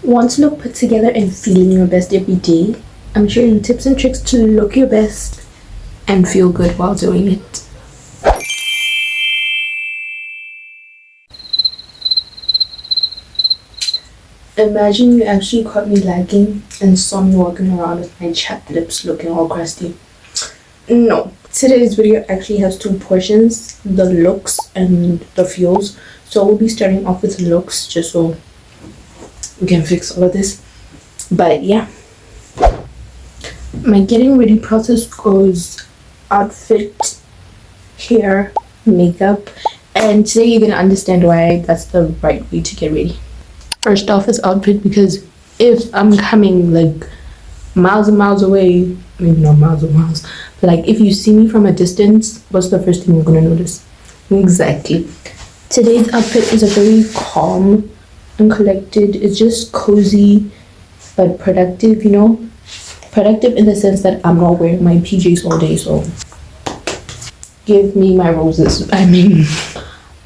Want to look put together and feeling your best every day? I'm sharing tips and tricks to look your best and feel good while doing it. Imagine you actually caught me lagging and saw me walking around with my chapped lips looking all crusty. No, today's video actually has two portions, the looks and the feels. So we'll be starting off with looks just so we can fix all of this. But yeah, my getting ready process goes outfit, hair, makeup, and today you're gonna understand why that's the right way to get ready. First off is outfit, because if I'm coming like miles and miles away, maybe not miles and miles, but like if you see me from a distance, what's the first thing you're gonna notice? Exactly. Today's outfit is a very calm and collected. It's just cozy but productive, you know? Productive in the sense that I'm not wearing my PJs all day, so give me my roses. I mean,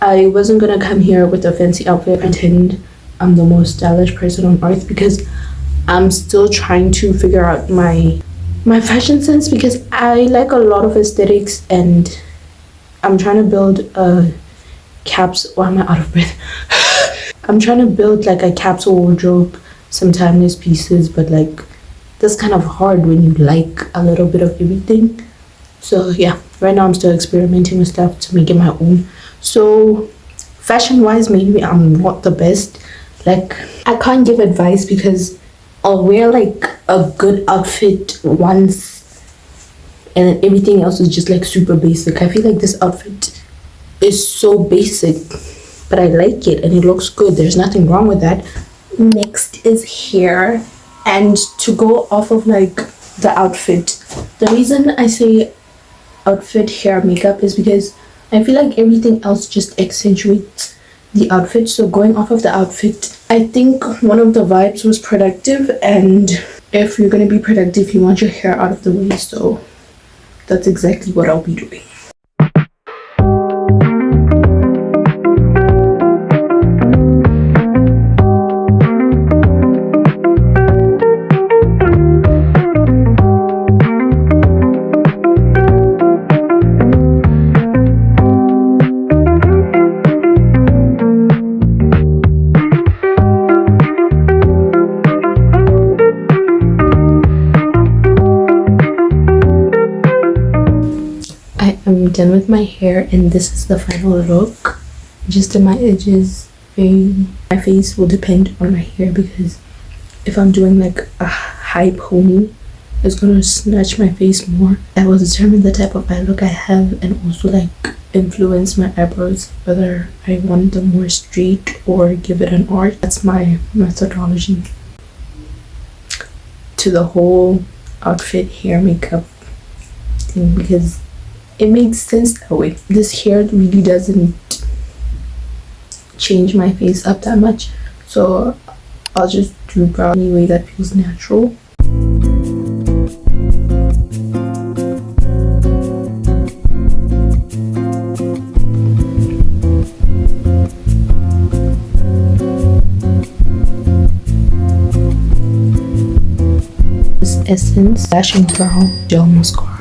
I wasn't gonna come here with a fancy outfit, pretend I'm the most stylish person on earth, because I'm still trying to figure out my fashion sense, because I like a lot of aesthetics and I'm trying to build a why am I out of breath? I'm trying to build like a capsule wardrobe, some timeless pieces, but like that's kind of hard when you like a little bit of everything. So yeah, right now I'm still experimenting with stuff to make it my own. So fashion wise, maybe I'm not the best. Like, I can't give advice because I'll wear like a good outfit once and then everything else is just like super basic. I feel like this outfit is so basic, but I like it and it looks good. There's nothing wrong with that. Next is hair, and to go off of like the outfit, the reason I say outfit, hair, makeup is because I feel like everything else just accentuates the outfit. So going off of the outfit, I think one of the vibes was productive, and if you're going to be productive, you want your hair out of the way, so that's exactly what I'll be doing. I'm done with my hair and this is the final look. Just in my edges, my face will depend on my hair, because if I'm doing like a high pony, it's gonna snatch my face more. That will determine the type of eye look I have, and also like influence my eyebrows, whether I want them more straight or give it an arch. That's my methodology to the whole outfit, hair, makeup thing, because it makes sense that way. This hair really doesn't change my face up that much, so I'll just do brow any way that feels natural. This Essence Lash and Brow Gel Mascara.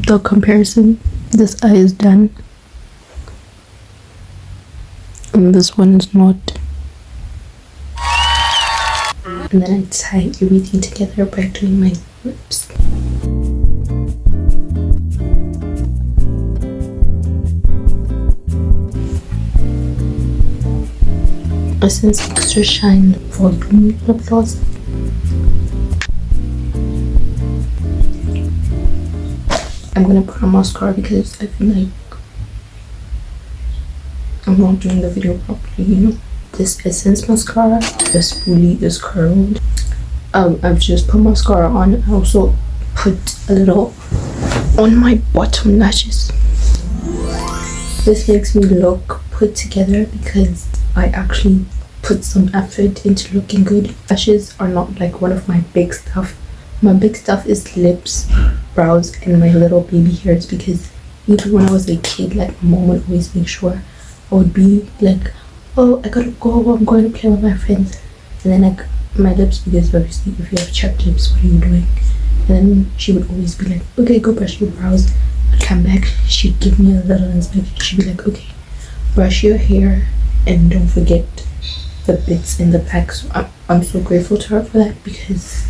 The comparison, this eye is done and this one is not, and then I tie everything together by doing my lips. Essence Extra Shine Volume Lip Gloss. I'm gonna put on mascara because I feel like I'm not doing the video properly, you know. This Essence mascara, the spoolie is curled. I've just put mascara on. I also put a little on my bottom lashes. This makes me look put together because I actually put some effort into looking good. Lashes are not like one of my big stuff. My big stuff is lips, brows, and my little baby hairs, because even when I was a kid, like my mom would always make sure I would be like, oh, I gotta go, I'm going to play with my friends. And then like my lips, because obviously if you have chapped lips, what are you doing? And then she would always be like, okay, go brush your brows. I'd come back, she'd give me a little inspection. She'd be like, okay, brush your hair and don't forget the bits in the back. So I'm so grateful to her for that, because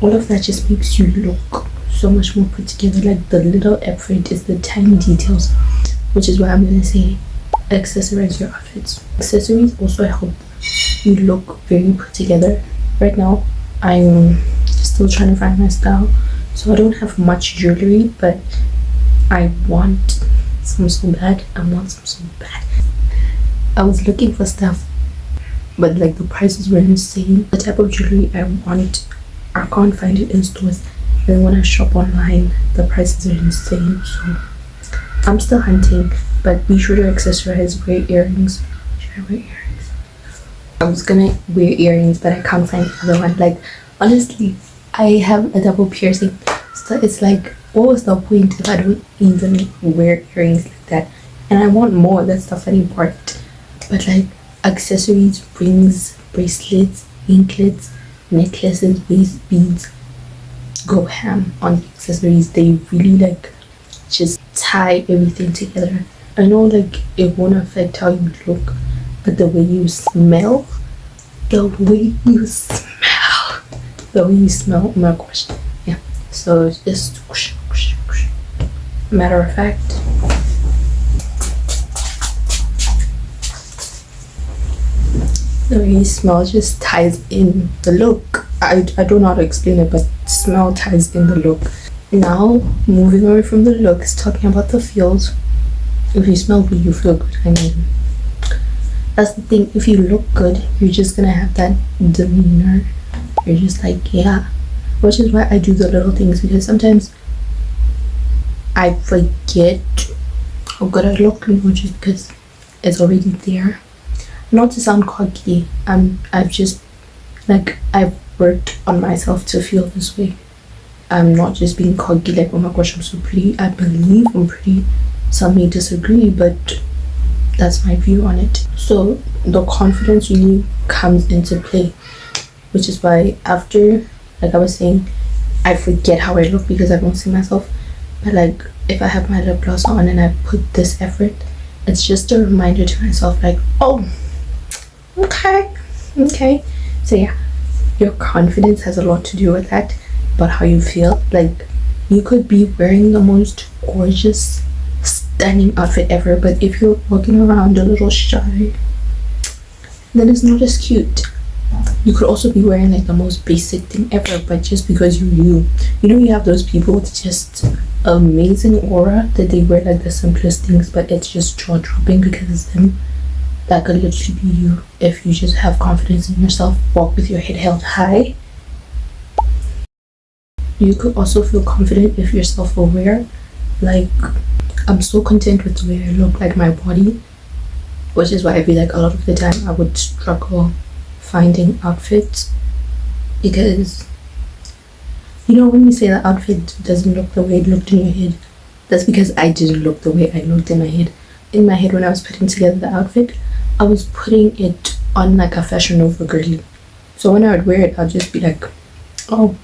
all of that just makes you look so much more put together. Like the little effort is the tiny details, which is why I'm gonna say accessorize your outfits. Accessories also help you look very put together. Right now I'm still trying to find my style, so I don't have much jewelry, but I want some so bad. I was looking for stuff, but like the prices were insane. The type of jewelry I want, I can't find it in stores, and then when I shop online the prices are insane. So I'm still hunting, but be sure to accessorize. Wear earrings. Should I wear earrings? I was gonna wear earrings, but I can't find the other one. Like honestly, I have a double piercing, so it's like, what was the point if I don't even wear earrings like that? And I want more. That's the funny part. But like accessories, rings, bracelets, anklets, necklaces, waist beads, go ham on the accessories. They really like just tie everything together. I know like it won't affect how you look, but the way you smell, oh my gosh. Yeah, so just whoosh, whoosh, whoosh. Matter of fact, the way you smell just ties in the look. I don't know how to explain it, but smell ties in the look. Now moving away from the looks, talking about the feels. If you smell good, you feel good. I mean, that's the thing. If you look good, you're just gonna have that demeanor. You're just like, yeah. Which is why I do the little things, because sometimes I forget how good I look, just because it's already there. Not to sound cocky, I've just like, I've worked on myself to feel this way. I'm not just being cocky like, oh my gosh, I'm so pretty. I believe I'm pretty. Some may disagree, but that's my view on it. So the confidence really comes into play, which is why after, like I was saying, I forget how I look because I don't see myself. But like if I have my lip gloss on and I put this effort, it's just a reminder to myself like, oh, okay. So yeah, your confidence has a lot to do with that, but how you feel. Like you could be wearing the most gorgeous, stunning outfit ever, but if you're walking around a little shy, then it's not as cute. You could also be wearing like the most basic thing ever, but just because you have those people with just amazing aura that they wear like the simplest things, but it's just jaw-dropping because it's them. That could literally be you if you just have confidence in yourself, walk with your head held high. You could also feel confident if you're self-aware. Like, I'm so content with the way I look, like my body, which is why I feel like a lot of the time I would struggle finding outfits, because when you say the outfit doesn't look the way it looked in your head, that's because I didn't look the way I looked in my head. In my head, when I was putting together the outfit, I was putting it on like a Fashion Nova girly. So when I would wear it, I'll just be like, oh.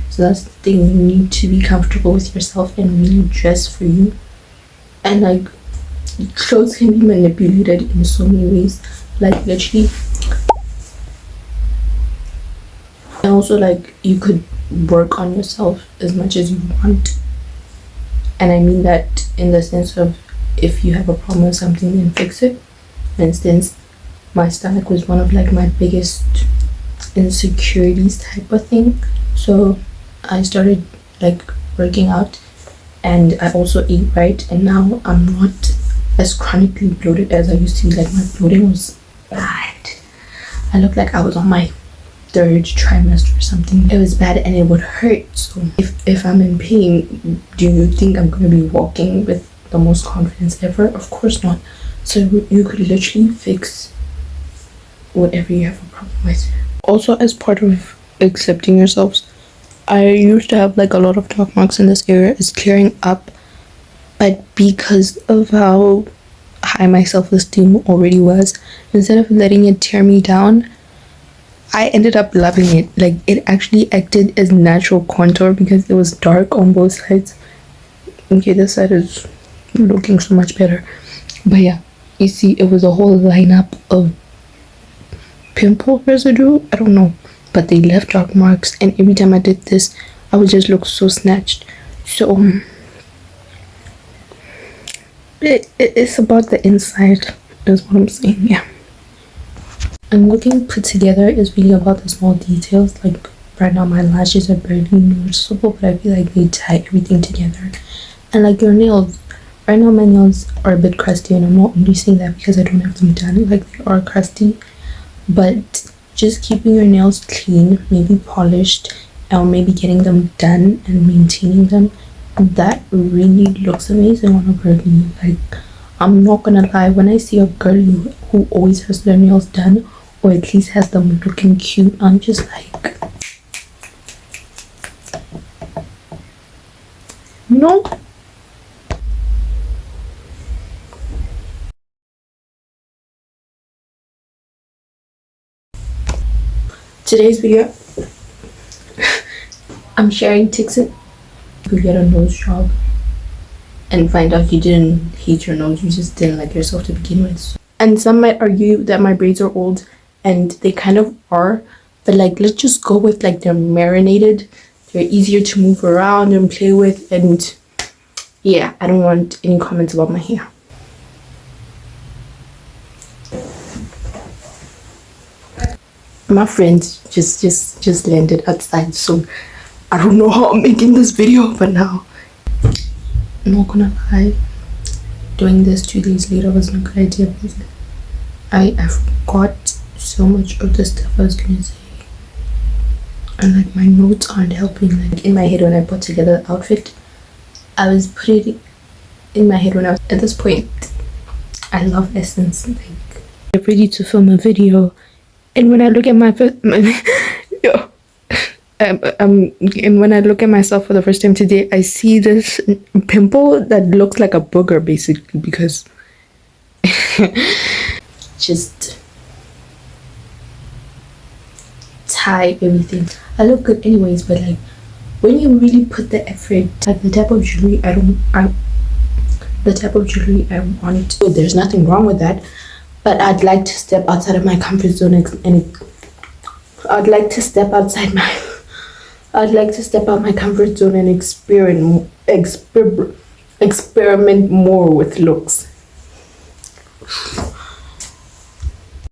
So that's the thing, you need to be comfortable with yourself and really dress for you. And like, clothes can be manipulated in so many ways, like literally. And also like, you could work on yourself as much as you want. And I mean that in the sense of, if you have a problem with something, then fix it. For instance, my stomach was one of like my biggest insecurities type of thing. So I started like working out, and I also ate right, and now I'm not as chronically bloated as I used to be. Like my bloating was bad. I looked like I was on my third trimester or something. It was bad and it would hurt. So if I'm in pain, do you think I'm going to be walking with the most confidence ever? Of course not. So you could literally fix whatever you have a problem with. Also, as part of accepting yourselves, I used to have like a lot of dark marks in this area. It's clearing up, but because of how high my self-esteem already was, instead of letting it tear me down, I ended up loving it. Like, it actually acted as natural contour because it was dark on both sides. Okay, this side is looking so much better. But yeah, you see, it was a whole lineup of pimple residue. I don't know, but they left dark marks, and every time I did this, I would just look so snatched. So it's about the inside is what I'm saying. Yeah, and looking put together is really about the small details. Like right now my lashes are barely noticeable, but I feel like they tie everything together. And like your nails, right now my nails are a bit crusty, and I'm not only saying that because I don't have them done, like they are crusty, but just keeping your nails clean, maybe polished, or maybe getting them done and maintaining them, that really looks amazing on a girly. Like, I'm not gonna lie, when I see a girly who always has their nails done, or at least has them looking cute, I'm just like, you know. Today's video, I'm sharing tips to get a nose job and find out you didn't hate your nose, you just didn't like yourself to begin with. And some might argue that my braids are old, and they kind of are, but like, let's just go with like they're marinated, they're easier to move around and play with, and yeah, I don't want any comments about my hair. My friend just landed outside, so I don't know how I'm making this video, but now I'm not gonna lie, doing this 2 days later wasn't a good idea because I forgot so much of the stuff I was gonna say, and like my notes aren't helping. Like in my head when I put together the outfit, I was putting in my head when I was at this point, I love Essence, like I'm ready to film a video, and when I look at and when I look at myself for the first time today, I see this pimple that looks like a booger basically, because just tie everything. I look good anyways, but like when you really put the effort, like the type of jewelry I want, so there's nothing wrong with that, but I'd like to step outside of my comfort zone, and I'd like to step out my comfort zone and experiment more with looks.